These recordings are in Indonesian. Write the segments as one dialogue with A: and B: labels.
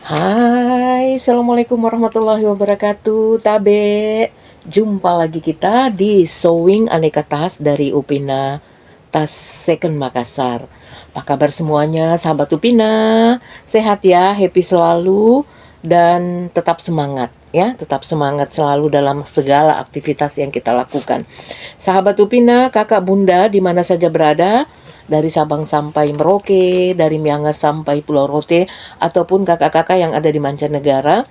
A: Hai, Assalamualaikum warahmatullahi wabarakatuh. Tabe, jumpa lagi kita di Sewing Aneka Tas dari Upina Tas Second Makassar. Apa kabar semuanya, sahabat Upina? Sehat ya, happy selalu, dan tetap semangat ya, tetap semangat selalu dalam segala aktivitas yang kita lakukan. Sahabat Upina, kakak bunda di mana saja berada, dari Sabang sampai Merauke, dari Miangas sampai Pulau Rote, ataupun kakak-kakak yang ada di mancanegara.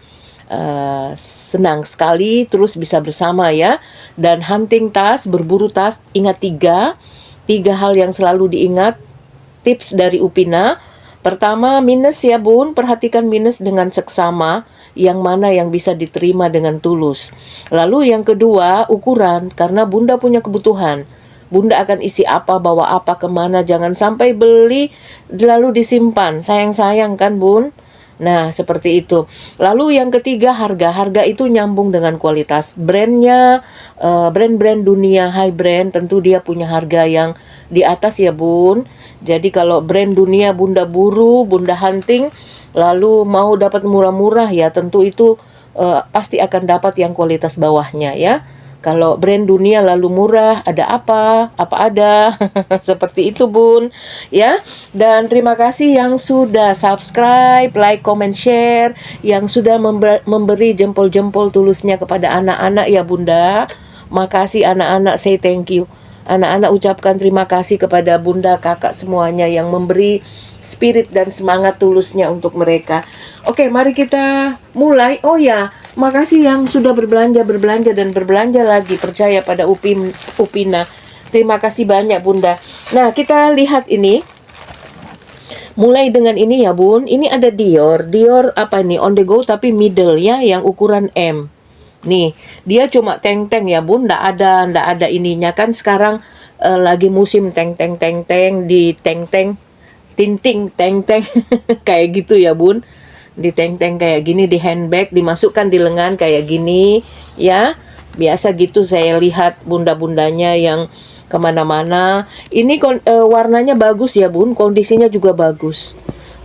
A: Senang sekali terus bisa bersama ya. Dan hunting tas, berburu tas, ingat tiga hal yang selalu diingat, tips dari Upina. Pertama, minus ya bun, perhatikan minus dengan seksama, yang mana yang bisa diterima dengan tulus. Lalu yang kedua, ukuran, karena bunda punya kebutuhan. Bunda akan isi apa, bawa apa, kemana. Jangan sampai beli lalu disimpan. Sayang-sayang kan bun? Nah, seperti itu. Lalu yang ketiga, harga. Harga itu nyambung dengan kualitas. Brandnya, brand-brand dunia, high brand, tentu dia punya harga yang di atas ya bun. Jadi kalau brand dunia bunda buru, bunda hunting, lalu mau dapat murah-murah ya tentu itu pasti akan dapat yang kualitas bawahnya ya. Kalau brand dunia lalu murah, ada apa ada. Seperti itu bun ya. Dan terima kasih yang sudah subscribe, like, comment, share, yang sudah memberi jempol-jempol tulusnya kepada anak-anak ya bunda. Makasih anak-anak, say thank you. Anak-anak ucapkan terima kasih kepada bunda, kakak semuanya yang memberi spirit dan semangat tulusnya untuk mereka. Oke, mari kita mulai. Oh ya, makasih yang sudah berbelanja dan berbelanja lagi, percaya pada Upina. Terima kasih banyak bunda. Nah, kita lihat ini. Mulai dengan ini ya bun. Ini ada Dior apa nih, on the go tapi middle ya, yang ukuran M. Nih, dia cuma teng-teng ya bun, ndak ada ininya kan sekarang lagi musim teng-teng di teng-teng, tinting teng-teng kayak gitu ya bun. Di teng-teng kayak gini, di handbag, dimasukkan di lengan kayak gini ya. Biasa gitu saya lihat bunda-bundanya yang kemana-mana. Ini warnanya bagus ya bun, kondisinya juga bagus.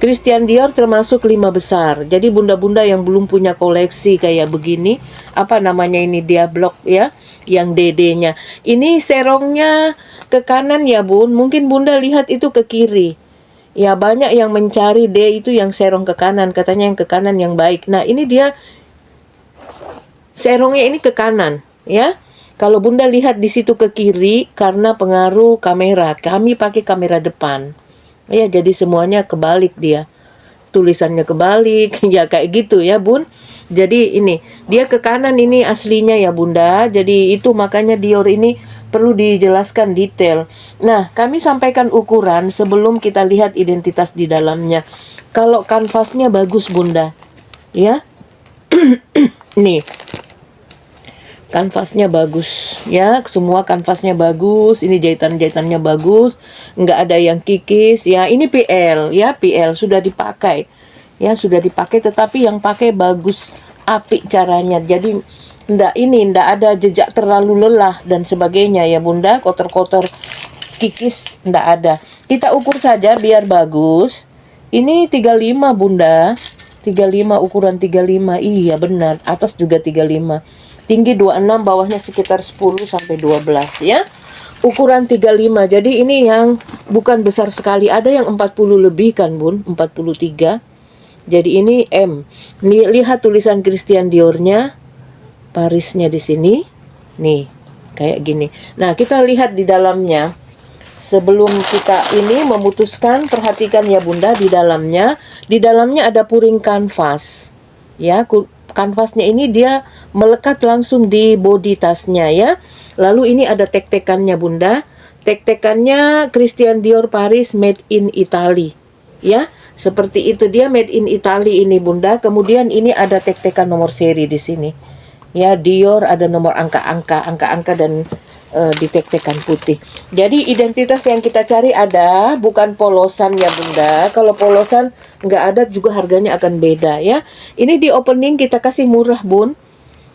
A: Christian Dior termasuk 5 besar. Jadi bunda-bunda yang belum punya koleksi kayak begini, apa namanya ini, dia blok ya, yang DD-nya. Ini serongnya ke kanan ya bun, mungkin bunda lihat itu ke kiri. Ya banyak yang mencari D itu yang serong ke kanan, katanya yang ke kanan yang baik. Nah ini dia serongnya ini ke kanan ya. Kalau bunda lihat di situ ke kiri karena pengaruh kamera. Kami pakai kamera depan. Ya, jadi semuanya kebalik dia. Tulisannya kebalik, ya kayak gitu ya bun. Jadi ini, dia ke kanan ini aslinya ya bunda. Jadi itu makanya Dior ini perlu dijelaskan detail. Nah, kami sampaikan ukuran sebelum kita lihat identitas di dalamnya. Kalau kanvasnya bagus bunda, ya. Nih, kanvasnya bagus ya, semua kanvasnya bagus. Ini jahitannya bagus, nggak ada yang kikis ya. Ini PL ya, PL sudah dipakai ya, sudah dipakai, tetapi yang pakai bagus, apik caranya. Jadi ndak ada jejak terlalu lelah dan sebagainya ya bunda, kotor-kotor, kikis ndak ada. Kita ukur saja biar bagus. Ini 35 bunda, 35, ukuran 35. Iya benar, atas juga 35. Tinggi 26, bawahnya sekitar 10 sampai 12 ya. Ukuran 35. Jadi ini yang bukan besar sekali. Ada yang 40 lebih kan bun, 43. Jadi ini M. Nih, lihat tulisan Christian Diornya, Parisnya di sini. Nih, kayak gini. Nah, kita lihat di dalamnya. Sebelum kita ini memutuskan, perhatikan ya bunda di dalamnya. Di dalamnya ada puring kanvas. Ya, kanvasnya ini dia melekat langsung di bodi tasnya ya. Lalu ini ada tek-tekannya bunda. Tek-tekannya Christian Dior Paris made in Italy. Ya, seperti itu dia, made in Italy ini bunda. Kemudian ini ada tek-tekan nomor seri di sini. Ya, Dior ada nomor angka-angka dan ditek-tekan putih. Jadi identitas yang kita cari ada, bukan polosan ya bunda. Kalau polosan nggak ada juga harganya akan beda ya. Ini di opening kita kasih murah bun.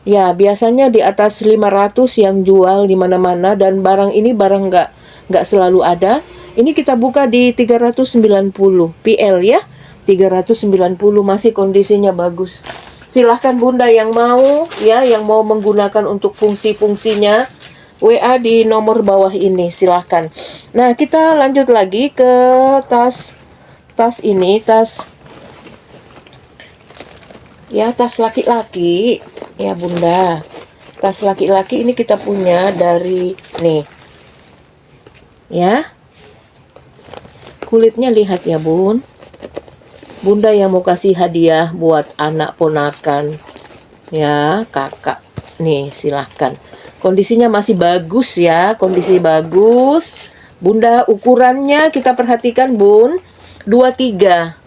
A: Ya biasanya di atas 500 yang jual di mana-mana, dan barang ini barang nggak selalu ada. Ini kita buka di 390 PL ya. 390, masih kondisinya bagus. Silahkan Bunda yang mau ya, yang mau menggunakan untuk fungsi-fungsinya, WA di nomor bawah ini, silahkan. Nah, kita lanjut lagi ke tas ini, tas laki-laki ya Bunda. Tas laki-laki ini kita punya dari nih ya, kulitnya lihat ya Bun. Bunda yang mau kasih hadiah buat anak ponakan ya, kakak nih, silahkan. Kondisinya masih bagus ya, kondisi bagus Bunda. Ukurannya kita perhatikan Bun, 23,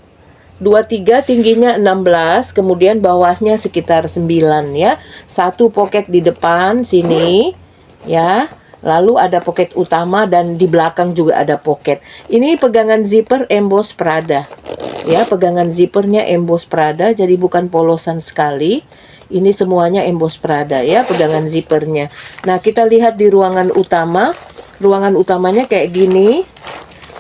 A: tingginya 16, kemudian bawahnya sekitar 9 ya. Satu pocket di depan sini ya, lalu ada pocket utama dan di belakang juga ada pocket. Ini pegangan zipper emboss Prada ya, pegangan zippernya emboss Prada, jadi bukan polosan sekali. Ini semuanya emboss Prada ya, pegangan zippernya. Nah, kita lihat di ruangan utama. Ruangan utamanya kayak gini.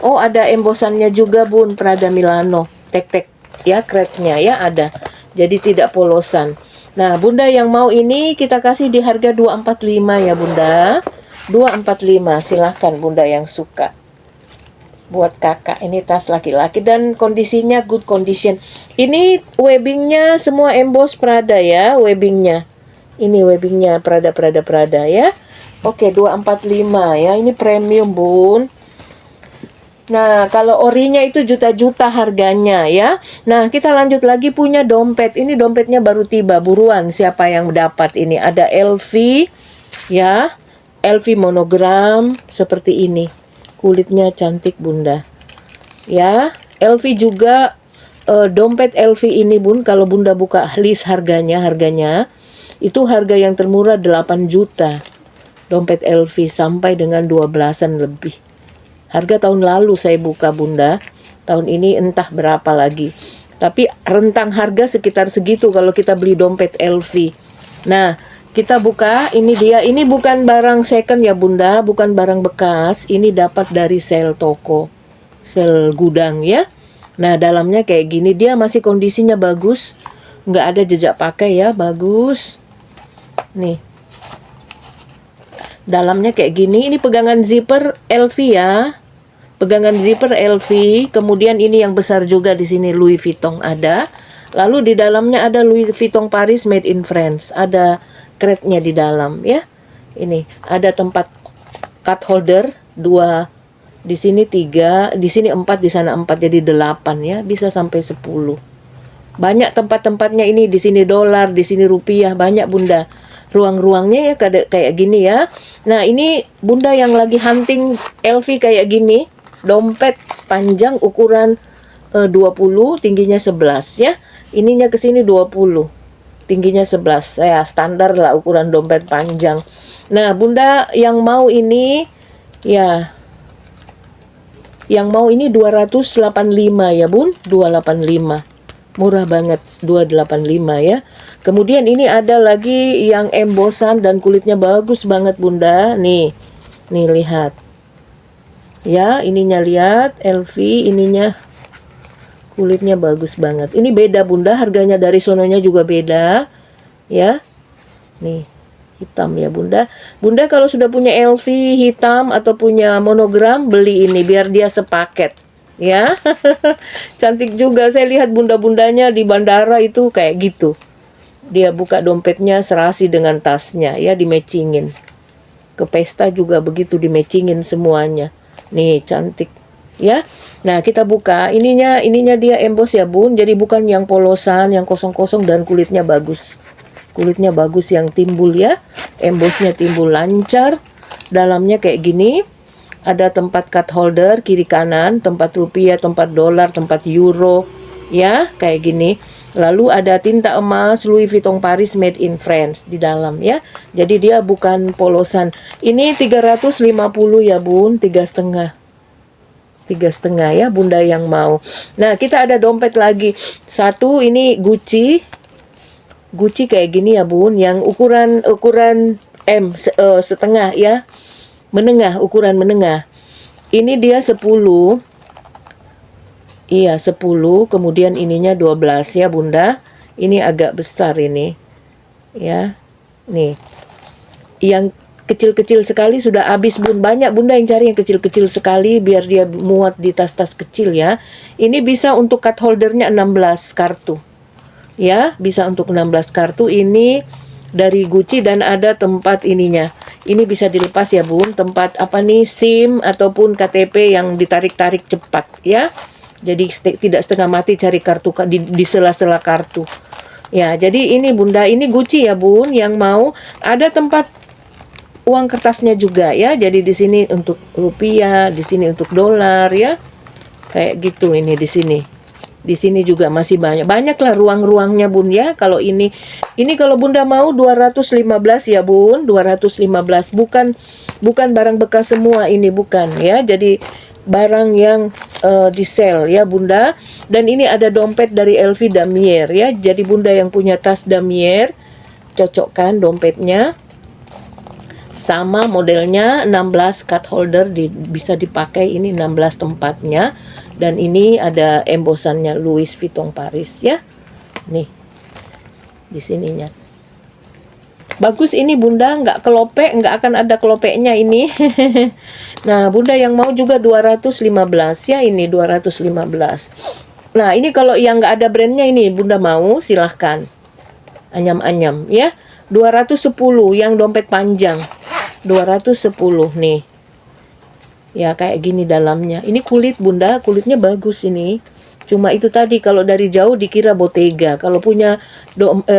A: Oh, ada embossannya juga Bun, Prada Milano. Tek-tek ya, kretnya ya ada. Jadi tidak polosan. Nah, Bunda yang mau ini kita kasih di harga 245 ya Bunda. 245, silahkan Bunda yang suka. Buat kakak, ini tas laki-laki dan kondisinya good condition. Ini webbingnya semua emboss Prada ya, webbingnya. Ini webbingnya Prada ya. Oke, 245 ya, ini premium Bun. Nah, kalau orinya itu juta-juta harganya ya. Nah, kita lanjut lagi punya dompet. Ini dompetnya baru tiba, buruan siapa yang dapat ini. Ada LV ya, LV monogram seperti ini. Kulitnya cantik Bunda ya. LV juga dompet LV ini Bun, kalau Bunda buka list harganya itu harga yang termurah 8 juta. Dompet LV sampai dengan 12-an lebih. Harga tahun lalu saya buka Bunda, tahun ini entah berapa lagi. Tapi rentang harga sekitar segitu kalau kita beli dompet LV. Nah, kita buka, ini dia. Ini bukan barang second ya Bunda, bukan barang bekas. Ini dapat dari sel toko, sel gudang ya. Nah, dalamnya kayak gini, dia masih kondisinya bagus, nggak ada jejak pakai ya, bagus. Nih, dalamnya kayak gini. Ini pegangan zipper LV ya, pegangan zipper LV. Kemudian ini yang besar juga di sini Louis Vuitton ada. Lalu di dalamnya ada Louis Vuitton Paris Made in France, ada kretnya di dalam ya. Ini ada tempat card holder 2, di sini 3, di sini 4, di sana 4, jadi 8 ya, bisa sampai 10. Banyak tempat-tempatnya ini, di sini dolar, di sini rupiah, banyak Bunda. Ruang-ruangnya ya kayak gini ya. Nah, ini Bunda yang lagi hunting LV kayak gini, dompet panjang ukuran 20, tingginya 11 ya. Ininya ke sini 20. Tingginya 11. Ya, standar lah ukuran dompet panjang. Nah, Bunda yang mau ini ya, yang mau ini 285 ya Bun, 285. Murah banget, 285 ya. Kemudian ini ada lagi yang embossan dan kulitnya bagus banget Bunda. Nih lihat. Ya, ininya lihat, LV ininya. Kulitnya bagus banget. Ini beda Bunda, harganya dari sononya juga beda. Ya. Nih, hitam ya Bunda. Bunda kalau sudah punya LV hitam atau punya monogram, beli ini biar dia sepaket. Ya. Cantik juga. Saya lihat bunda-bundanya di bandara itu kayak gitu. Dia buka dompetnya serasi dengan tasnya ya, di-matchingin. Ke pesta juga begitu, di-matchingin semuanya. Nih, cantik. Ya. Nah, kita buka. Ininya dia emboss ya Bun. Jadi bukan yang polosan, yang kosong-kosong, dan kulitnya bagus. Kulitnya bagus yang timbul ya. Embossnya timbul lancar. Dalamnya kayak gini. Ada tempat card holder kiri kanan, tempat rupiah, tempat dolar, tempat euro. Ya, kayak gini. Lalu ada tinta emas Louis Vuitton Paris Made in France di dalam ya. Jadi dia bukan polosan. Ini 350 ya Bun, 3,5. 3,5 ya Bunda yang mau. Nah, kita ada dompet lagi. Satu ini Gucci. Gucci kayak gini ya Bun, yang ukuran M setengah ya. Menengah, ukuran menengah. Ini dia 10. Iya, 10, kemudian ininya 12 ya, Bunda. Ini agak besar ini. Ya. Nih. Yang kecil-kecil sekali sudah habis, Bun. Banyak Bunda yang cari yang kecil-kecil sekali biar dia muat di tas-tas kecil ya. Ini bisa untuk card holdernya 16 kartu. Ya, bisa untuk 16 kartu. Ini dari Gucci dan ada tempat ininya. Ini bisa dilepas ya, Bun. Tempat apa nih, SIM ataupun KTP yang ditarik-tarik cepat ya. Jadi tidak setengah mati cari kartu di sela-sela kartu. Ya, jadi ini Bunda, ini Gucci ya, Bun, yang mau ada tempat uang kertasnya juga ya. Jadi di sini untuk rupiah, di sini untuk dolar ya. Kayak gitu ini di sini. Di sini juga masih banyak. Banyaklah ruang-ruangnya, Bun ya. Kalau ini kalau Bunda mau 215 ya, Bun. 215 bukan barang bekas semua ini, bukan ya. Jadi barang yang di sale ya, Bunda. Dan ini ada dompet dari LV Damier ya. Jadi Bunda yang punya tas Damier, cocokkan dompetnya. Sama modelnya 16 card holder bisa dipakai, ini 16 tempatnya. Dan ini ada embosannya Louis Vuitton Paris ya. Nih. Di sininya. Bagus ini Bunda, nggak kelopek, nggak akan ada kelopeknya ini. Nah, Bunda yang mau juga 215 ya, ini 215. Nah, ini kalau yang nggak ada brandnya ini Bunda mau, silahkan. Anyam-anyam ya. 210 yang dompet panjang. 210 nih. Ya, kayak gini dalamnya. Ini kulit Bunda, kulitnya bagus ini. Cuma itu tadi kalau dari jauh dikira Bottega. Kalau punya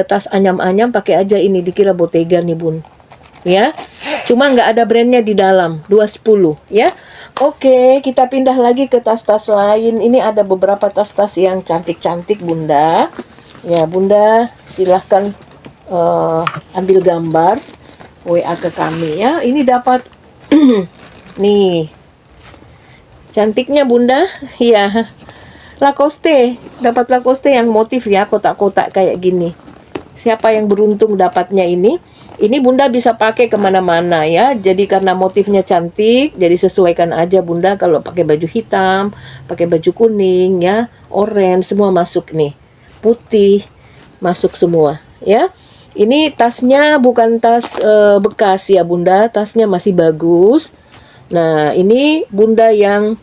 A: tas anyam-anyam pakai aja ini, dikira Bottega nih, Bun. Ya. Cuma nggak ada brandnya di dalam. 210 ya. Oke, kita pindah lagi ke tas-tas lain. Ini ada beberapa tas-tas yang cantik-cantik, Bunda. Ya, Bunda, silahkan ambil gambar, WA ke kami ya. Ini dapat nih. Cantiknya Bunda. Ya. Lacoste, dapat Lacoste yang motif ya, kotak-kotak kayak gini. Siapa yang beruntung dapatnya ini? Ini Bunda bisa pakai kemana-mana ya. Jadi karena motifnya cantik, jadi sesuaikan aja Bunda. Kalau pakai baju hitam, pakai baju kuning ya, oranye, semua masuk nih. Putih, masuk semua ya. Ini tasnya bukan tas bekas ya Bunda, tasnya masih bagus. Nah ini Bunda yang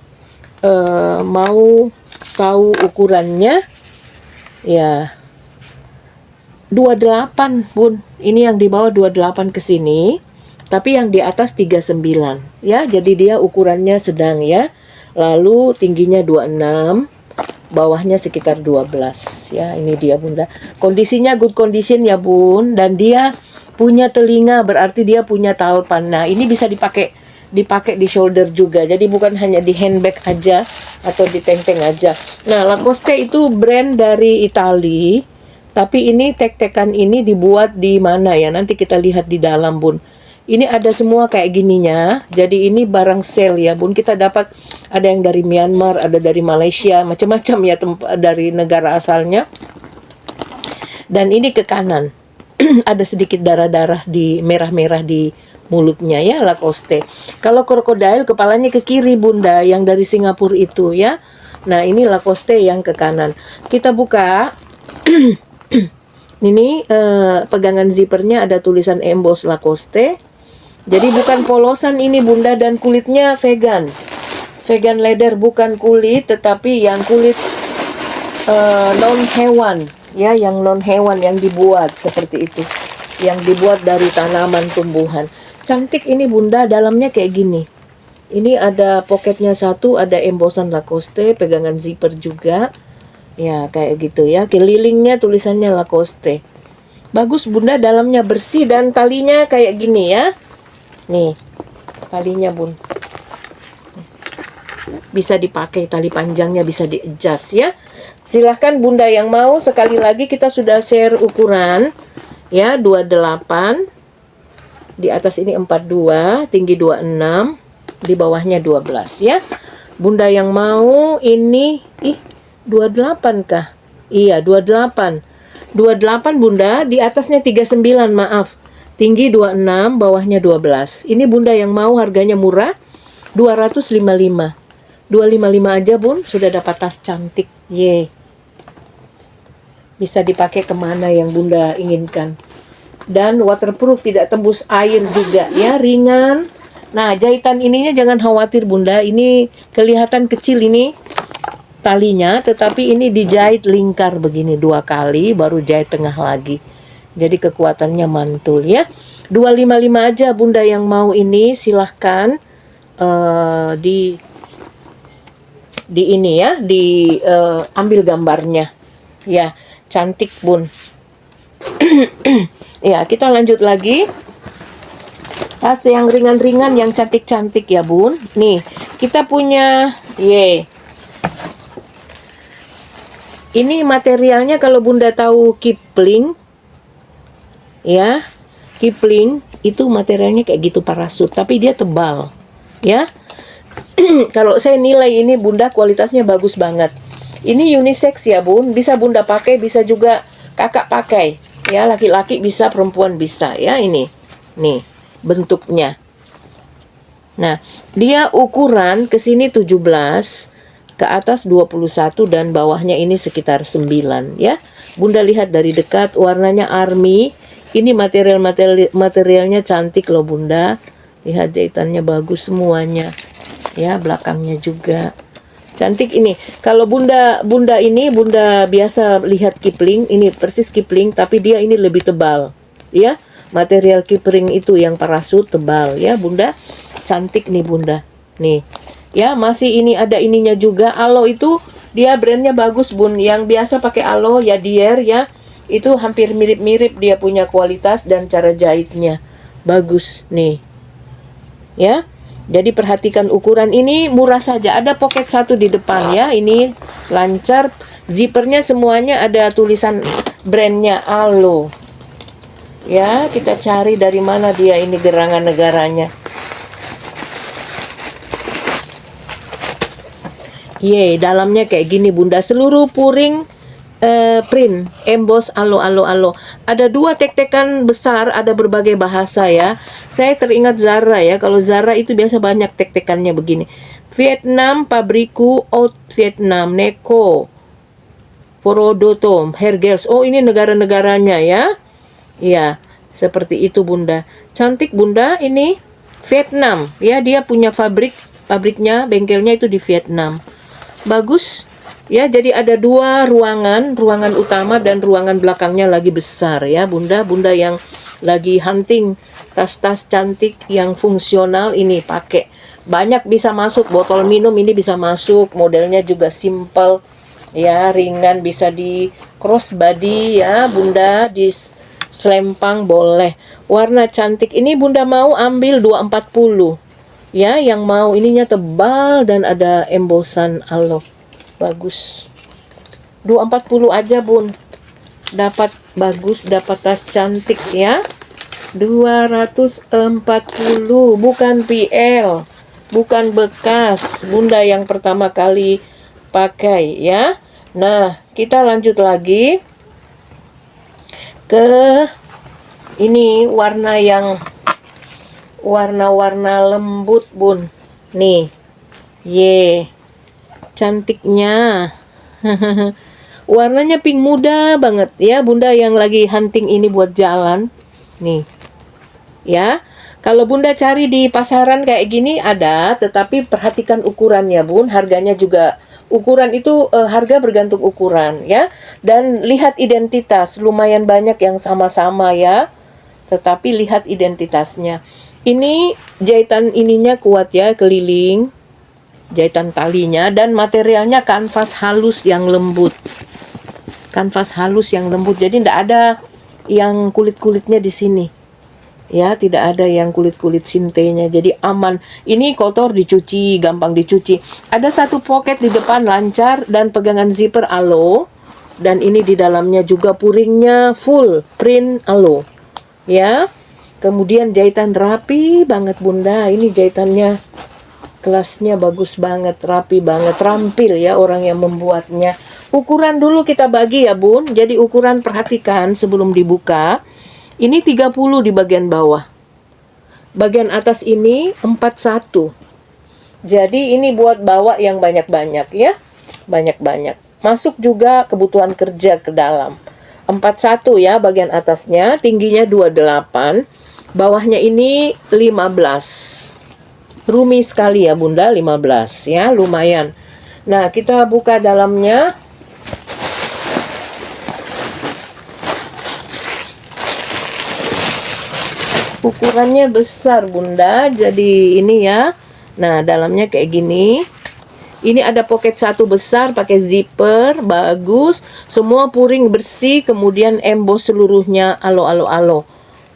A: mau tahu ukurannya ya, 28 Bun. Ini yang di bawah 28 ke sini, tapi yang di atas 39 ya. Jadi dia ukurannya sedang ya. Lalu tingginya 26, bawahnya sekitar 12 ya. Ini dia Bunda. Kondisinya good condition ya Bun, dan dia punya telinga, berarti dia punya talpan. Nah, ini bisa dipakai di shoulder juga. Jadi bukan hanya di handbag aja atau di teng-teng aja. Nah, Lacoste itu brand dari Itali. Tapi ini tek-tekan ini dibuat di mana ya? Nanti kita lihat di dalam, Bun. Ini ada semua kayak gininya. Jadi ini barang sale ya, Bun. Kita dapat ada yang dari Myanmar, ada dari Malaysia, macam-macam ya dari negara asalnya. Dan ini ke kanan. Ada sedikit darah-darah di merah-merah di mulutnya ya, Lacoste. Kalau krokodil kepalanya ke kiri Bunda, yang dari Singapura itu ya. Nah, ini Lacoste yang ke kanan. Kita buka. Ini pegangan zippernya ada tulisan emboss Lacoste. Jadi bukan polosan ini Bunda, dan kulitnya vegan. Vegan leather, bukan kulit, tetapi yang kulit non hewan ya, yang non hewan yang dibuat seperti itu. Yang dibuat dari tanaman tumbuhan. Cantik ini Bunda, dalamnya kayak gini. Ini ada pocketnya satu, ada embossan Lacoste, pegangan zipper juga. Ya, kayak gitu ya. Kelilingnya tulisannya Lacoste. Bagus Bunda, dalamnya bersih dan talinya kayak gini ya. Nih, talinya Bun. Bisa dipakai, tali panjangnya bisa di-adjust ya. Silahkan Bunda yang mau. Sekali lagi kita sudah share ukuran ya, 28. Di atas ini 42, tinggi 26, di bawahnya 12 ya. Bunda yang mau ini 28 kah? Iya, 28. 28 Bunda, di atasnya 39, maaf. Tinggi 26, bawahnya 12. Ini Bunda yang mau, harganya murah, 255. 255 aja bun, sudah dapat tas cantik. Ye, bisa dipakai kemana yang bunda inginkan. Dan waterproof, tidak tembus air juga ya, ringan. Nah, jahitan ininya jangan khawatir bunda, ini kelihatan kecil ini talinya, tetapi ini dijahit lingkar begini 2 kali, baru jahit tengah lagi. Jadi kekuatannya mantul ya. 255 aja bunda yang mau ini, silahkan di ini ya, ambil gambarnya ya, cantik bun. Ya, kita lanjut lagi. Tas yang ringan-ringan, yang cantik-cantik ya bun. Nih, kita punya ini materialnya kalau bunda tahu Kipling ya, Kipling itu materialnya kayak gitu, parasut, tapi dia tebal ya. Kalau saya nilai ini bunda kualitasnya bagus banget. Ini unisex ya bun, bisa bunda pakai, bisa juga kakak pakai ya, laki-laki bisa, perempuan bisa ya. Ini nih bentuknya. Nah, dia ukuran ke sini 17, ke atas 21, dan bawahnya ini sekitar 9 ya. Bunda lihat dari dekat, warnanya army. Ini materialnya cantik loh bunda. Lihat jahitannya bagus semuanya ya, belakangnya juga cantik ini. Kalau bunda ini, bunda biasa lihat Kipling, ini persis Kipling, tapi dia ini lebih tebal ya. Material Kipling itu yang parasut tebal ya bunda, cantik nih bunda. Nih ya, masih ini ada ininya juga. Alo itu dia brandnya bagus bun, yang biasa pakai Alo ya, Dier ya, itu hampir mirip-mirip, dia punya kualitas dan cara jahitnya bagus nih ya. Jadi perhatikan ukuran ini, murah saja. Ada pocket 1 di depan ya. Ini lancar. Zippernya semuanya ada tulisan brandnya Alo. Ya, kita cari dari mana dia ini gerangan negaranya. Dalamnya kayak gini bunda. Seluruh puring print emboss Alo. Ada 2 tek-tekan besar, ada berbagai bahasa ya. Saya teringat Zara ya, kalau Zara itu biasa banyak tek-tekannya begini. Vietnam, Pabriku, Haute Vietnam, Neko, Porodotom, Hergers. Oh, ini negara-negaranya ya. Ya, seperti itu bunda. Cantik bunda, ini Vietnam ya, dia punya pabriknya, bengkelnya itu di Vietnam. Bagus ya. Jadi ada 2 ruangan utama dan ruangan belakangnya lagi besar ya bunda. Bunda yang lagi hunting tas-tas cantik yang fungsional ini pakai. Banyak bisa masuk, botol minum ini bisa masuk, modelnya juga simple ya, ringan, bisa di crossbody ya bunda, di selempang boleh. Warna cantik ini bunda mau ambil 240 ya, yang mau ininya tebal dan ada embossan Alo. Bagus. 240 aja bun. Dapat bagus, dapat tas cantik ya. 240, bukan PL, bukan bekas. Bunda yang pertama kali pakai ya. Nah, kita lanjut lagi ke ini warna lembut bun. Nih. Cantiknya. Warnanya pink muda banget ya bunda, yang lagi hunting ini buat jalan nih ya. Kalau bunda cari di pasaran kayak gini ada, tetapi perhatikan ukurannya bun. Harganya juga ukuran itu harga bergantung ukuran ya. Dan lihat identitas, lumayan banyak yang sama-sama ya, tetapi lihat identitasnya. Ini jahitan ininya kuat ya, keliling jahitan talinya, dan materialnya kanvas halus yang lembut. Kanvas halus yang lembut, jadi tidak ada yang kulit-kulitnya di sini. Ya, tidak ada yang kulit-kulit sintenya, jadi aman. Ini kotor dicuci, gampang dicuci. Ada 1 pocket di depan lancar dan pegangan zipper Alo. Dan ini di dalamnya juga puringnya full print Alo. Ya. Kemudian jahitan rapi banget bunda. Ini jahitannya kelasnya bagus banget, rapi banget, terampil ya orang yang membuatnya. Ukuran dulu kita bagi ya bun. Jadi ukuran perhatikan sebelum dibuka. Ini 30 di bagian bawah. Bagian atas ini 41. Jadi ini buat bawa yang banyak-banyak ya. Banyak-banyak. Masuk juga kebutuhan kerja ke dalam. 41 ya bagian atasnya, tingginya 28. Bawahnya ini 15. Rumi sekali ya Bunda, 15 ya, lumayan. Nah, kita buka dalamnya. Ukurannya besar Bunda, jadi ini ya. Nah, dalamnya kayak gini. Ini ada pocket satu besar, pakai zipper, bagus. Semua puring bersih, kemudian emboss seluruhnya, alo.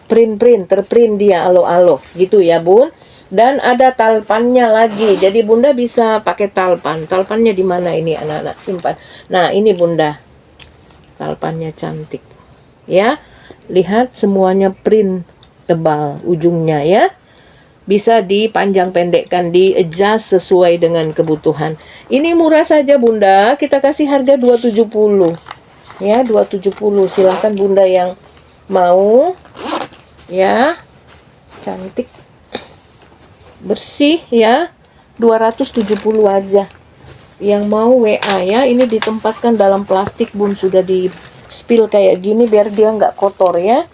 A: Print, terprint dia, alo. Gitu ya Bun. Dan ada talpannya lagi, jadi Bunda bisa pakai talpan. Talpannya di mana ini anak-anak simpan? Nah, ini Bunda. Talpannya cantik. Ya, lihat semuanya print tebal ujungnya ya. Bisa dipanjang pendekkan, di adjust sesuai dengan kebutuhan. Ini murah saja Bunda, kita kasih harga 270. Ya, 270. Silahkan Bunda yang mau. Ya. Cantik. Bersih ya. 270 aja. Yang mau WA ya, ini ditempatkan dalam plastik Bun, sudah di spill kayak gini biar dia nggak kotor ya.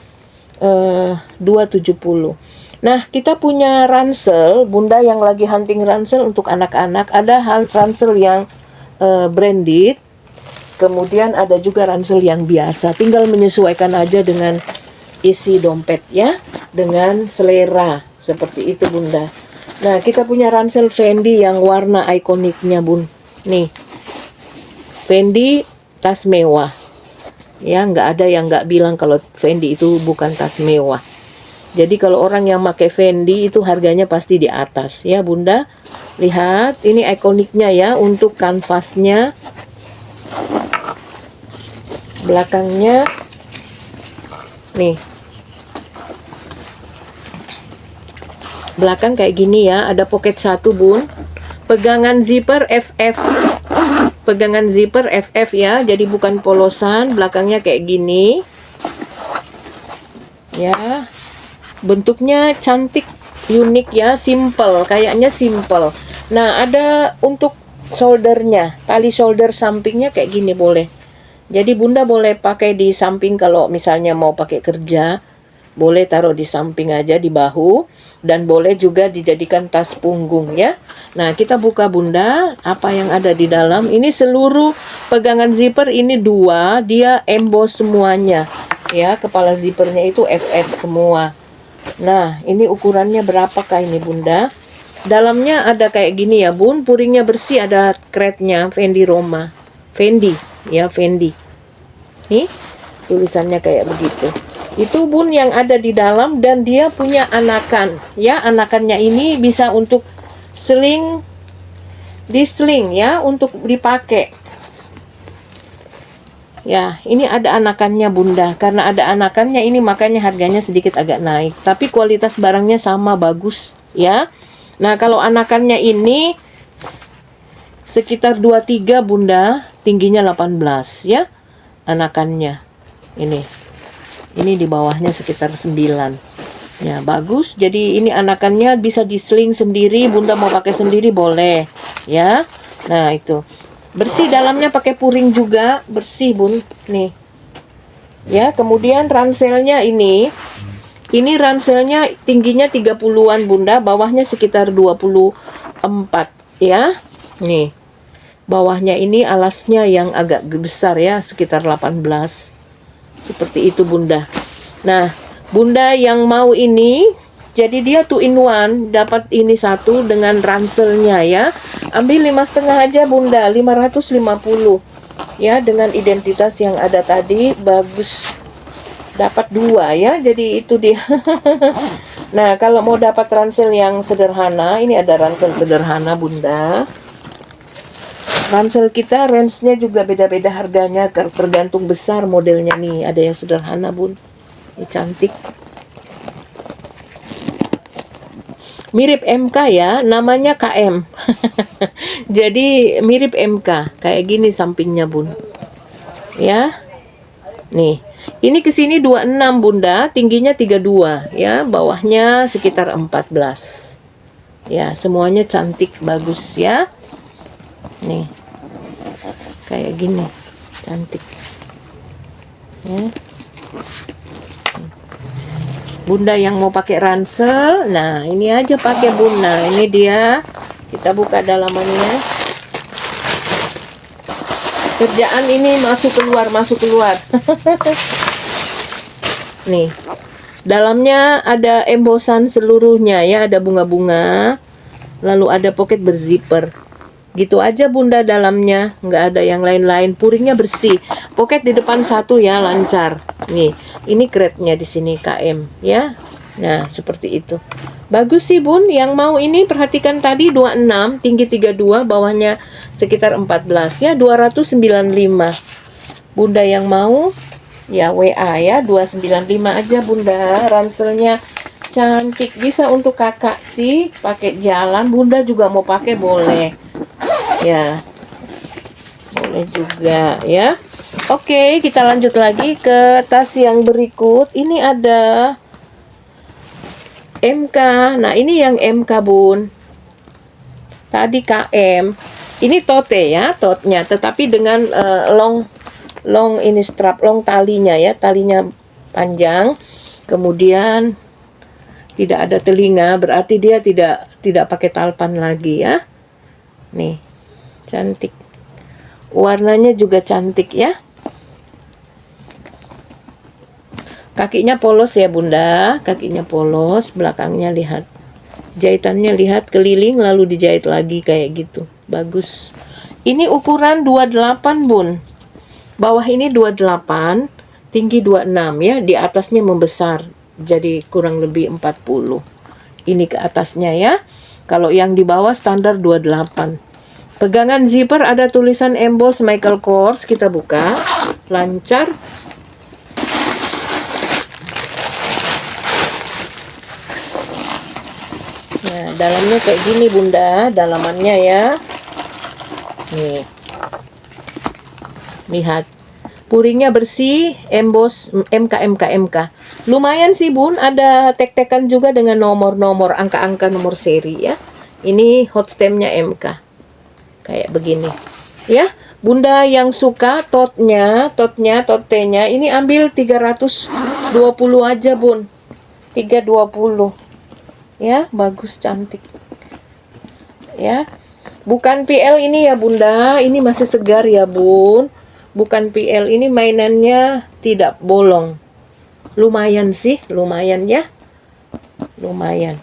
A: 270. Nah, kita punya ransel, Bunda yang lagi hunting ransel untuk anak-anak. Ada ransel yang branded, kemudian ada juga ransel yang biasa. Tinggal menyesuaikan aja dengan isi dompet ya, dengan selera. Seperti itu Bunda. Nah, kita punya ransel Fendi yang warna ikoniknya Bun. Nih, Fendi tas mewah. Ya, nggak ada yang nggak bilang kalau Fendi itu bukan tas mewah. Jadi kalau orang yang pakai Fendi itu harganya pasti di atas ya Bunda. Lihat, ini ikoniknya ya untuk kanvasnya. Belakangnya nih. Belakang kayak gini ya, ada pocket satu Bun. Pegangan zipper FF. Pegangan zipper FF ya, jadi bukan polosan. Belakangnya kayak gini. Ya. Bentuknya cantik, unik ya, simple, kayaknya simple. Nah, ada untuk shouldernya, tali shoulder sampingnya kayak gini boleh. Jadi Bunda boleh pakai di samping kalau misalnya mau pakai kerja, boleh taruh di samping aja di bahu, dan boleh juga dijadikan tas punggung ya. Nah, kita buka Bunda, apa yang ada di dalam. Ini seluruh pegangan zipper ini 2, dia emboss semuanya. Ya, kepala zippernya itu FF semua. Nah, ini ukurannya berapakah ini Bunda? Dalamnya ada kayak gini ya Bun, puringnya bersih, ada kretnya Fendi Roma. Fendi, ya Fendi. Nih, tulisannya kayak begitu. Itu Bun yang ada di dalam, dan dia punya anakan. Ya, anakannya ini bisa untuk sling, disling ya, untuk dipakai. Ya, ini ada anakannya Bunda. Karena ada anakannya ini makanya harganya sedikit agak naik. Tapi kualitas barangnya sama, bagus ya. Nah, kalau anakannya ini sekitar 23 Bunda, tingginya 18 ya. Anakannya. Ini di bawahnya sekitar 9. Ya, bagus. Jadi ini anakannya bisa disling sendiri, Bunda mau pakai sendiri boleh ya. Nah, itu. Bersih dalamnya, pakai puring juga, bersih Bun. Nih. Ya, kemudian ranselnya ini ranselnya tingginya 30-an Bunda, bawahnya sekitar 24 ya. Nih. Bawahnya ini alasnya yang agak besar ya, sekitar 18. Seperti itu Bunda. Nah, Bunda yang mau ini, jadi dia 2 in 1, dapat ini satu dengan ranselnya ya. Ambil 5,5 aja Bunda, 550 ya, dengan identitas yang ada tadi, bagus. Dapat 2 ya, jadi itu dia. Nah, kalau mau dapat ransel yang sederhana, ini ada ransel sederhana Bunda. Ransel kita range-nya juga beda-beda harganya, tergantung besar modelnya nih. Ada yang sederhana Bun, ini cantik. Mirip MK ya, namanya KM. Jadi mirip MK, kayak gini sampingnya Bun. Ya. Nih, ini kesini 26 Bunda, tingginya 32 ya, bawahnya sekitar 14. Ya, semuanya cantik, bagus ya. Nih, kayak gini, cantik. Ya. Bunda yang mau pakai ransel, nah ini aja pakai Bunda. Ini dia. Kita buka dalamannya. Kerjaan ini masuk keluar, masuk keluar. Nih. Dalamnya ada embosan seluruhnya ya, ada bunga-bunga. Lalu ada pocket berzipper. Gitu aja Bunda dalamnya, nggak ada yang lain-lain. Puringnya bersih. Pocket di depan satu ya, lancar. Nih, ini crate-nya di sini KM ya. Nah, seperti itu. Bagus sih Bun, yang mau ini perhatikan tadi 26, tinggi 32, bawahnya sekitar 14 ya, 295. Bunda yang mau ya WA ya, 295 aja Bunda. Ranselnya cantik, bisa untuk kakak sih, pakai jalan. Bunda juga mau pakai boleh. Ya. Boleh juga ya. Oke, kita lanjut lagi ke tas yang berikut. Ini ada MK. Nah, ini yang MK, Bun. Tadi KM. Ini tote ya, totnya, tetapi dengan long ini strap, long talinya ya, talinya panjang. Kemudian tidak ada telinga, berarti dia tidak pakai talpan lagi ya. Nih, cantik. Warnanya juga cantik ya. Kakinya polos ya Bunda, kakinya polos, belakangnya lihat. Jahitannya lihat keliling lalu dijahit lagi kayak gitu. Bagus. Ini ukuran 28 Bun. Bawah ini 28, tinggi 26 ya, di atasnya membesar. Jadi kurang lebih 40. Ini ke atasnya ya. Kalau yang di bawah standar 28. Pegangan zipper ada tulisan emboss Michael Kors, kita buka. Lancar. Nah, dalamnya kayak gini Bunda, dalamannya ya. Nih. Lihat. Puringnya bersih, emboss MK. Lumayan sih Bun, ada tek-tekan juga dengan nomor-nomor, angka-angka nomor seri ya. Ini hot stamp-nya MK. Kayak begini. Ya, Bunda yang suka totnya, totenya ini ambil 320 aja Bun. 320. Ya, bagus, cantik. Ya. Bukan PL ini ya Bunda, ini masih segar ya Bun. Bukan PL, ini mainannya tidak bolong. Lumayan sih, lumayan ya. Lumayan.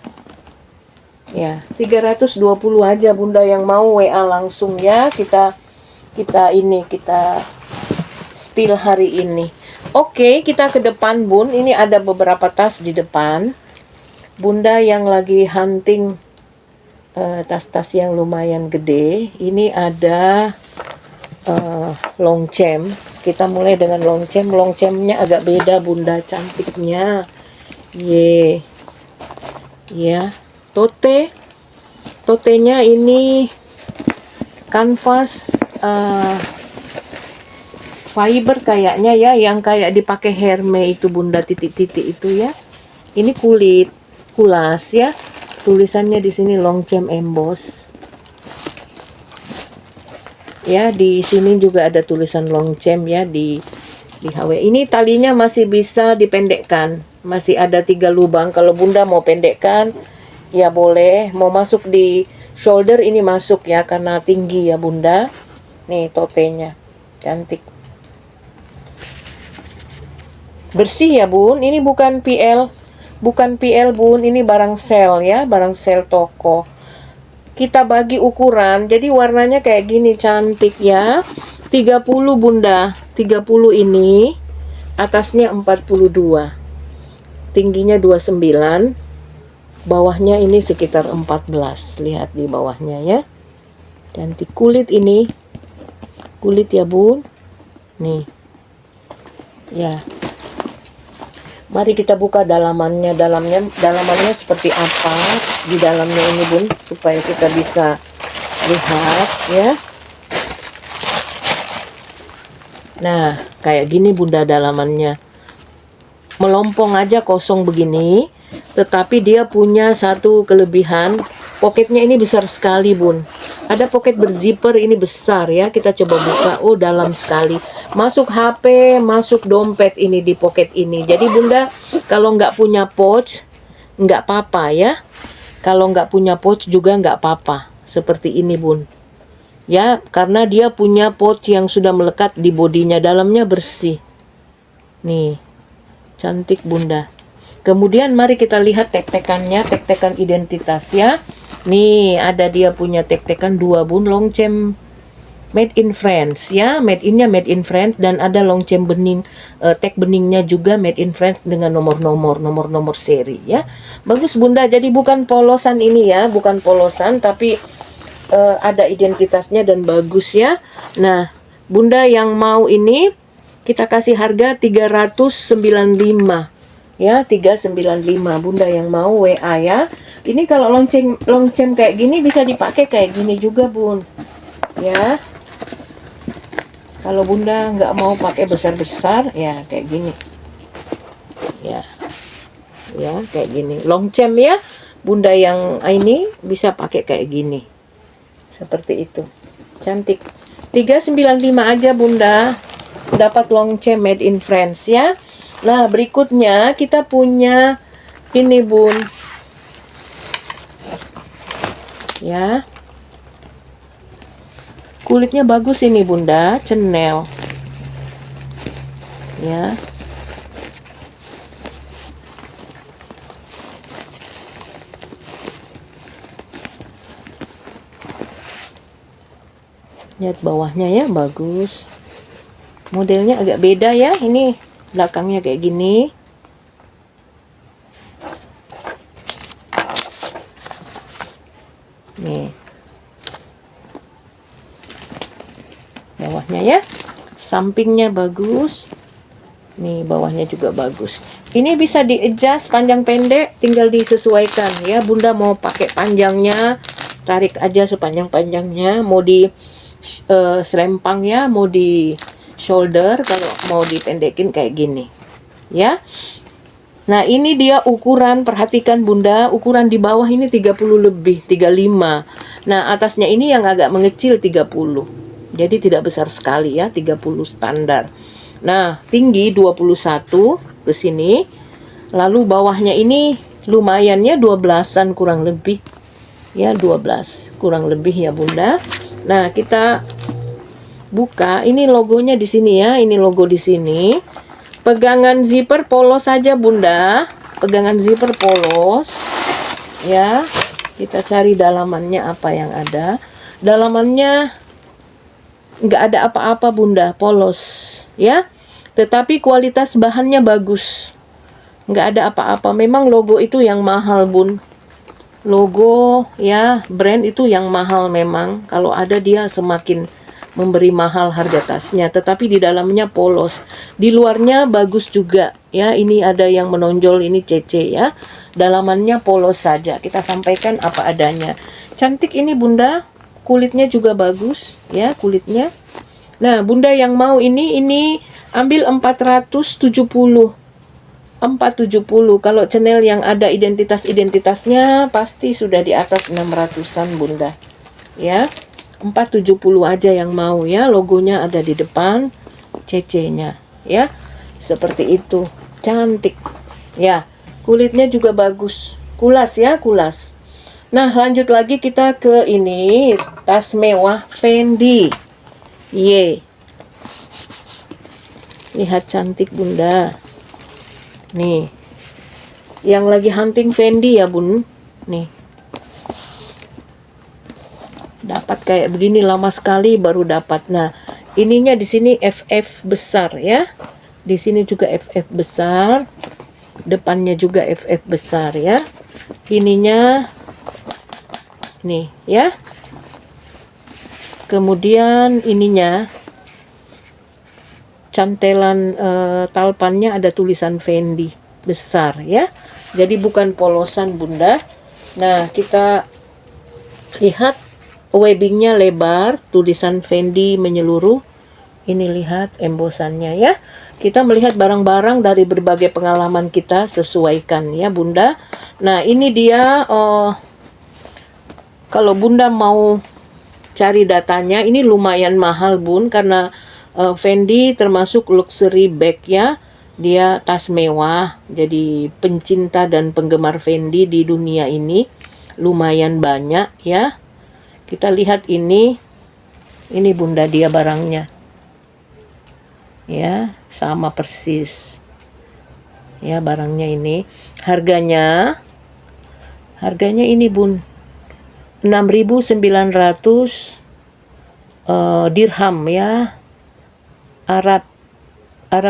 A: Ya, 320 aja Bunda yang mau WA langsung ya. Kita spill hari ini. Oke, kita ke depan Bun. Ini ada beberapa tas di depan. Bunda yang lagi hunting tas-tas yang lumayan gede. Ini ada longchamp. Kita mulai dengan longchamp. Longchampnya agak beda Bunda, cantiknya. Ya, totenya ini kanvas fiber kayaknya ya, yang kayak dipakai Hermes itu Bunda, titik-titik itu ya. Ini kulas ya. Tulisannya di sini longchamp emboss. Ya, di sini juga ada tulisan longchamp ya di HW. Ini talinya masih bisa dipendekkan. Masih ada 3 lubang. Kalau Bunda mau pendekkan ya boleh. Mau masuk di shoulder ini masuk ya, karena tinggi ya Bunda. Nih totenya. Cantik. Bersih ya Bun. Ini bukan PL. Bukan PL Bun, ini barang sale ya, barang sale toko. Kita bagi ukuran, jadi warnanya kayak gini, cantik ya. 30 Bunda, 30 ini, atasnya 42. Tingginya 29, bawahnya ini sekitar 14. Lihat di bawahnya ya. Cantik, kulit ini. Kulit ya Bun. Nih. Ya. Mari kita buka dalamannya seperti apa di dalamnya ini Bun, supaya kita bisa lihat ya. Nah, kayak gini Bunda dalamannya. Melompong aja kosong begini, tetapi dia punya satu kelebihan, Poketnya ini besar sekali, Bun. Ada poket berzipper ini besar ya. Kita coba buka. Oh, dalam sekali. Masuk HP, masuk dompet ini di poket ini. Jadi Bunda, kalau nggak punya pouch, nggak apa-apa ya. Kalau nggak punya pouch juga nggak apa-apa. Seperti ini, Bun. Ya, karena dia punya pouch yang sudah melekat di bodinya. Dalamnya bersih. Nih, cantik Bunda. Kemudian mari kita lihat tek-tekannya, tek-tekan identitas ya. Nih, ada dia punya tek-tekan 2, Bun, Longchamp Made in France ya. Made in-nya Made in France, dan ada Longchamp bening, tag beningnya juga Made in France dengan nomor-nomor seri ya. Bagus Bunda, jadi bukan polosan ini ya, bukan polosan tapi ada identitasnya dan bagus ya. Nah, Bunda yang mau ini kita kasih harga 395 ya, 395. Bunda yang mau WA ya. Ini kalau Longchamp kayak gini bisa dipakai kayak gini juga, Bun. Ya. Kalau Bunda nggak mau pakai besar-besar ya kayak gini. Ya. Ya, kayak gini. Longchamp ya. Bunda yang ini bisa pakai kayak gini. Seperti itu. Cantik. 395 aja Bunda. Dapat Longchamp Made in France ya. Nah, berikutnya kita punya ini, Bun. Ya. Kulitnya bagus ini, Bunda. Chanel. Ya. Lihat bawahnya ya, bagus. Modelnya agak beda ya. Ini belakangnya kayak gini. Nih. Bawahnya ya. Sampingnya bagus. Nih, bawahnya juga bagus. Ini bisa di-adjust panjang pendek, tinggal disesuaikan ya. Bunda mau pakai panjangnya, tarik aja sepanjang-panjangnya. Mau di selempang ya, mau di shoulder, kalau mau dipendekin kayak gini ya. Nah, ini dia ukuran, perhatikan Bunda, ukuran di bawah ini 30 lebih, 35. Nah, atasnya ini yang agak mengecil 30. Jadi tidak besar sekali ya, 30 standar. Nah, tinggi 21 ke sini. Lalu bawahnya ini lumayannya 12-an kurang lebih. Ya, 12 kurang lebih ya Bunda. Nah, kita buka, ini logonya di sini ya, ini logo di sini. Pegangan zipper polos saja Bunda, pegangan zipper polos ya. Kita cari dalamannya apa yang ada. Dalamannya nggak ada apa-apa Bunda, polos ya. Tetapi kualitas bahannya bagus, nggak ada apa-apa. Memang logo itu yang mahal, Bun. Logo ya, brand itu yang mahal memang. Kalau ada dia semakin memberi mahal harga tasnya, tetapi di dalamnya polos. Di luarnya bagus juga ya. Ini ada yang menonjol, ini CC ya. Dalamannya polos saja. Kita sampaikan apa adanya. Cantik ini Bunda. Kulitnya juga bagus ya, kulitnya. Nah, Bunda yang mau ini ambil 470. 470. Kalau Chanel yang ada identitasnya pasti sudah di atas 600-an Bunda. Ya. 470 aja yang mau ya. Logonya ada di depan, CC-nya ya. Seperti itu. Cantik. Ya. Kulitnya juga bagus. Kulas ya, kulas. Nah, lanjut lagi kita ke ini, tas mewah Fendi. Ye. Lihat cantik Bunda. Nih. Yang lagi hunting Fendi ya, Bun. Nih. Dapat kayak begini lama sekali baru dapat. Nah, ininya di sini FF besar ya. Di sini juga FF besar. Depannya juga FF besar ya. Ininya nih ya. Kemudian ininya cantelan talpannya ada tulisan Fendi besar ya. Jadi bukan polosan Bunda. Nah, kita lihat webbingnya lebar, tulisan Fendi menyeluruh. Ini lihat embosannya ya. Kita melihat barang-barang dari berbagai pengalaman kita, sesuaikan ya Bunda. Nah, ini dia Kalau Bunda mau cari datanya, ini lumayan mahal Bun, karena Fendi termasuk luxury bag ya. Dia tas mewah, jadi pencinta dan penggemar Fendi di dunia ini lumayan banyak ya. Kita lihat ini Bunda dia barangnya. Ya, sama persis. Ya, barangnya ini. Harganya ini Bun, 6.900 dirham ya.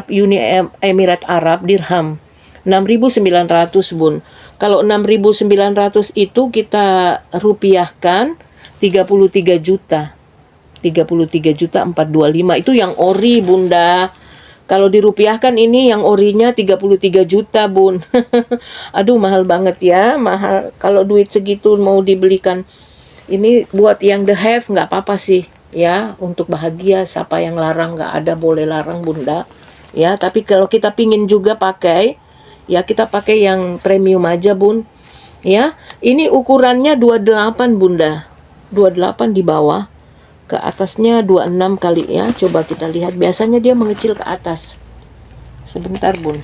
A: Uni Emirat Arab dirham 6.900 Bun. Kalau 6.900 itu kita rupiahkan 33 juta. 33 juta 425 itu yang ori Bunda. Kalau dirupiahkan ini yang orinya 33 juta Bun. Aduh mahal banget ya, mahal. Kalau duit segitu mau dibelikan ini buat yang the have nggak apa-apa sih ya, untuk bahagia siapa yang larang, nggak ada boleh larang Bunda ya. Tapi kalau kita pingin juga pakai ya, kita pakai yang premium aja Bun ya. Ini ukurannya 28 Bunda, 28 di bawah, ke atasnya 26 kali ya. Coba kita lihat, biasanya dia mengecil ke atas. Sebentar Bun.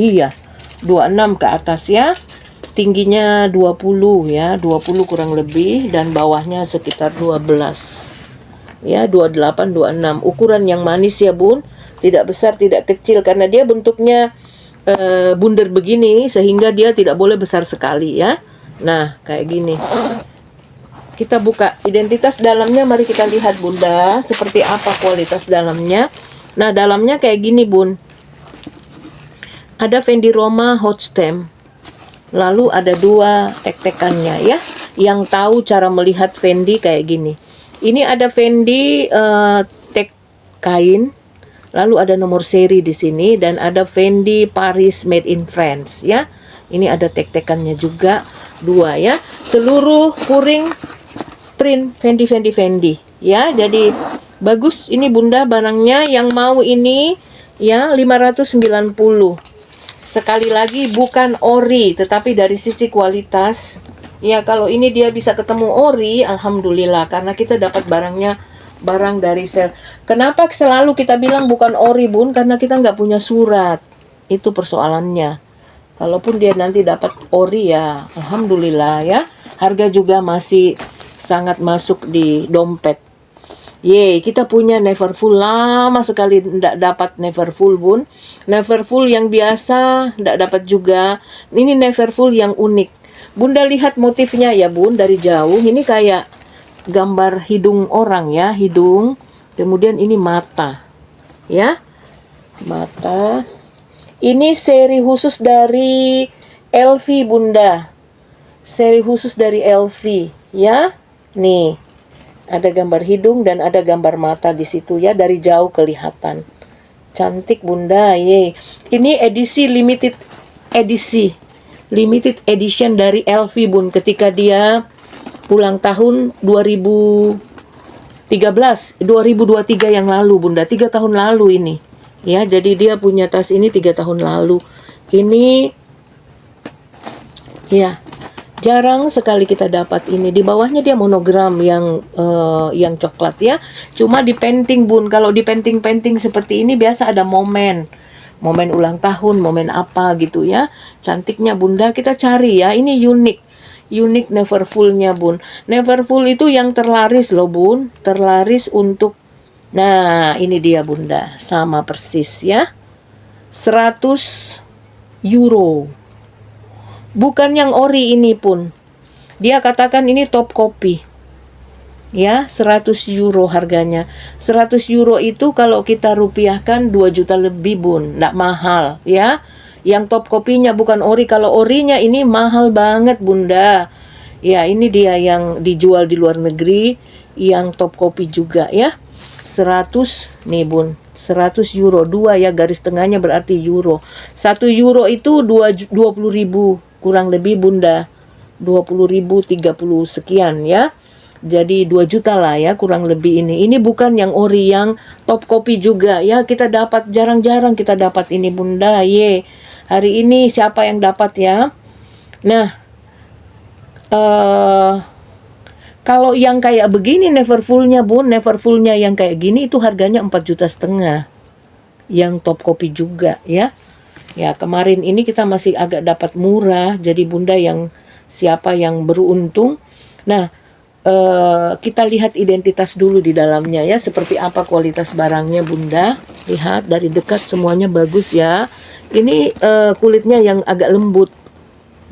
A: Iya, 26 ke atas ya. Tingginya 20 ya, 20 kurang lebih, dan bawahnya sekitar 12. Ya, 28 26. Ukuran yang manis ya Bun. Tidak besar, tidak kecil, karena dia bentuknya bundar begini sehingga dia tidak boleh besar sekali ya. Nah, kayak gini. Kita buka identitas dalamnya, mari kita lihat Bunda, seperti apa kualitas dalamnya. Nah, dalamnya kayak gini Bun. Ada Fendi Roma hot stamp. Lalu ada 2 tek-tekannya ya. Yang tahu cara melihat Fendi kayak gini. Ini ada Fendi tek kain. Lalu ada nomor seri di sini, dan ada Fendi Paris made in France ya. Ini ada tek-tekannya juga 2 ya. Seluruh puring print Fendi ya. Jadi bagus ini Bunda barangnya. Yang mau ini ya 590. Sekali lagi bukan ori, tetapi dari sisi kualitas ya, kalau ini dia bisa ketemu ori, alhamdulillah, karena kita dapat barangnya barang dari sel. Kenapa selalu kita bilang bukan ori Bun? Karena kita nggak punya surat, itu persoalannya. Kalaupun dia nanti dapat ori ya alhamdulillah ya. Harga juga masih sangat masuk di dompet. Yeay, kita punya Neverfull, lama sekali tidak dapat Neverfull Bun. Neverfull yang biasa tidak dapat juga. Ini Neverfull yang unik. Bunda lihat motifnya ya Bun, dari jauh ini kayak gambar hidung orang ya, hidung. Kemudian ini mata. Ya. Mata. Ini seri khusus dari LV Bunda. Seri khusus dari LV ya. Nih. Ada gambar hidung dan ada gambar mata di situ ya, dari jauh kelihatan. Cantik Bunda, ye. Ini edisi limited edition dari LV Bun, ketika dia ulang tahun 2023 yang lalu Bunda, 3 tahun lalu ini. Ya, jadi dia punya tas ini 3 tahun lalu. Ini ya, jarang sekali kita dapat ini. Di bawahnya dia monogram yang coklat ya. Cuma di painting Bun. Kalau di painting seperti ini biasa ada momen ulang tahun, momen apa gitu ya. Cantiknya Bunda, kita cari ya. Ini unik Neverfull-nya Bun. Neverfull itu yang terlaris loh Bun. Terlaris untuk, nah ini dia Bunda. Sama persis ya. 100 euro. Bukan yang ori ini pun. Dia katakan ini top copy. Ya, 100 euro harganya. 100 euro itu kalau kita rupiahkan 2 juta lebih Bun. Nggak mahal ya. Yang top kopinya bukan ori. Kalau orinya ini mahal banget Bunda. Ya, ini dia yang dijual di luar negeri. Yang top kopi juga ya. 100 nih Bun. 100 euro. 2 ya, garis tengahnya berarti euro. 1 euro itu 20.000 kurang lebih Bunda. 20.000, 30 sekian ya. Jadi 2 juta lah ya kurang lebih ini. Ini bukan yang ori, yang top copy juga ya. Kita dapat, jarang-jarang kita dapat ini Bunda. Ye. Hari ini siapa yang dapat ya? Nah, Kalau yang kayak begini Neverfull-nya Bun, Neverfull-nya yang kayak gini itu harganya 4,5 juta. Yang top kopi juga ya. Ya, kemarin ini kita masih agak dapat murah, jadi Bunda yang siapa yang beruntung. Nah, kita lihat identitas dulu di dalamnya ya, seperti apa kualitas barangnya Bunda. Lihat dari dekat semuanya bagus ya. Ini kulitnya yang agak lembut.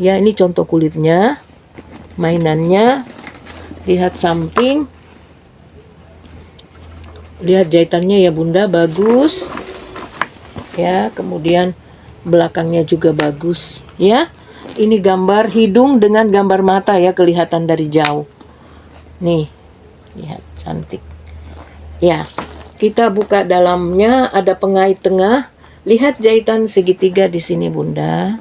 A: Ya, ini contoh kulitnya. Mainannya. Lihat samping. Lihat jahitannya ya Bunda, bagus. Ya, kemudian belakangnya juga bagus ya. Ini gambar hidung dengan gambar mata ya, kelihatan dari jauh. Nih, lihat cantik. Ya, kita buka dalamnya, ada pengait tengah. Lihat jahitan segitiga di sini Bunda.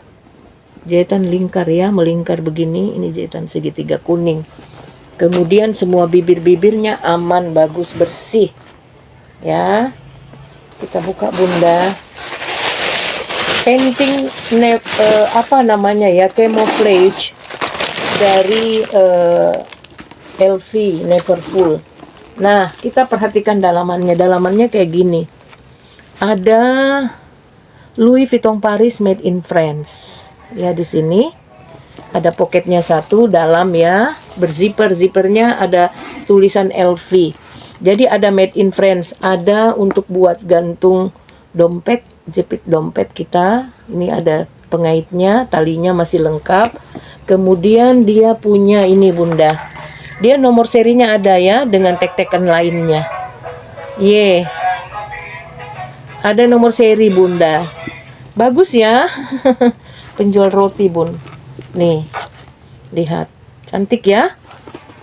A: Jahitan lingkar ya, melingkar begini. Ini jahitan segitiga kuning. Kemudian semua bibir-bibirnya aman, bagus, bersih. Ya. Kita buka Bunda. Painting apa namanya ya, camouflage dari LV Neverfull. Nah, kita perhatikan dalamannya. Dalamannya kayak gini. Ada Louis Vuitton Paris made in France. Ya, di sini ada pocketnya satu dalam ya, berzipper, zippernya ada tulisan LV. Jadi ada made in France, ada untuk buat gantung dompet, jepit dompet kita. Ini ada pengaitnya, talinya masih lengkap. Kemudian dia punya ini Bunda. Dia nomor serinya ada ya, dengan tek-tekan lainnya. Ye. Ada nomor seri Bunda. Bagus ya. Penjual roti Bun. Nih. Lihat. Cantik ya.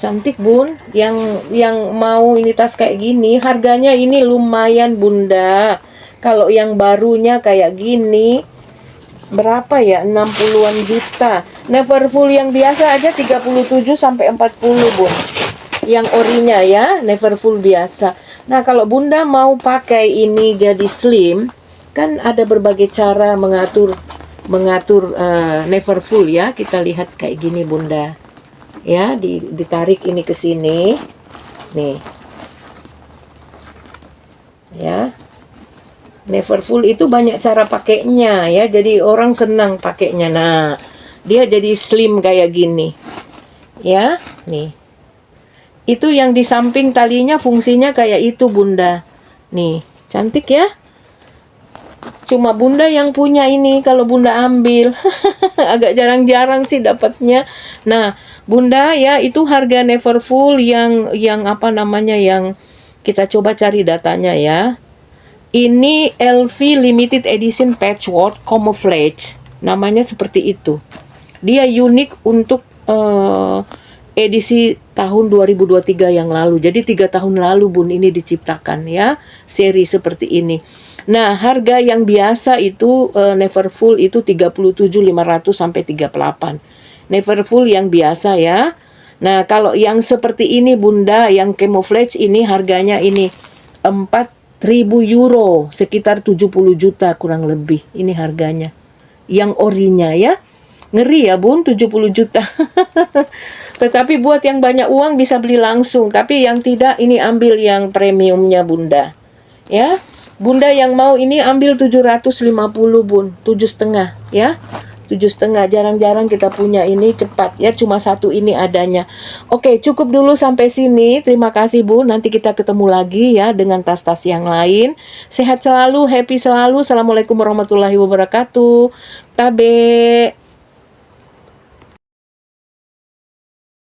A: Cantik Bun. Yang mau ini tas kayak gini, harganya ini lumayan Bunda. Kalau yang barunya kayak gini, berapa ya? 60-an juta. Neverfull yang biasa aja 37 sampai 40 Bun. Yang orinya ya, Neverfull biasa. Nah, kalau Bunda mau pakai ini jadi slim, kan ada berbagai cara mengatur Neverfull ya. Kita lihat kayak gini Bunda. Ya, ditarik ini ke sini. Nih. Ya. Neverfull itu banyak cara pakainya ya, jadi orang senang pakainya. Nah, dia jadi slim kayak gini ya. Nih, itu yang di samping talinya fungsinya kayak itu Bunda. Nih, cantik ya. Cuma Bunda yang punya ini, kalau Bunda ambil agak jarang-jarang sih dapatnya. Nah, Bunda ya, itu harga Neverfull yang apa namanya, yang kita coba cari datanya ya. Ini LV Limited Edition Patchwork Camouflage. Namanya seperti itu. Dia unik untuk edisi tahun 2023 yang lalu. Jadi 3 tahun lalu Bun ini diciptakan ya. Seri seperti ini. Nah, harga yang biasa itu Neverfull itu 37.500 sampai 38. Neverfull yang biasa ya. Nah, kalau yang seperti ini Bunda, yang camouflage ini harganya ini 4.000 euro, sekitar 70 juta kurang lebih. Ini harganya. Yang orinya ya. Ngeri ya Bun, 70 juta. Tetapi buat yang banyak uang bisa beli langsung. Tapi yang tidak, ini ambil yang premiumnya Bunda. Ya. Bunda yang mau ini ambil 750 Bun. 7,5 ya. 7,5, jarang-jarang kita punya ini, cepat ya, cuma satu ini adanya. Oke, cukup dulu sampai sini. Terima kasih Bu, nanti kita ketemu lagi ya dengan tas-tas yang lain. Sehat selalu, happy selalu. Assalamualaikum warahmatullahi wabarakatuh. Tabe.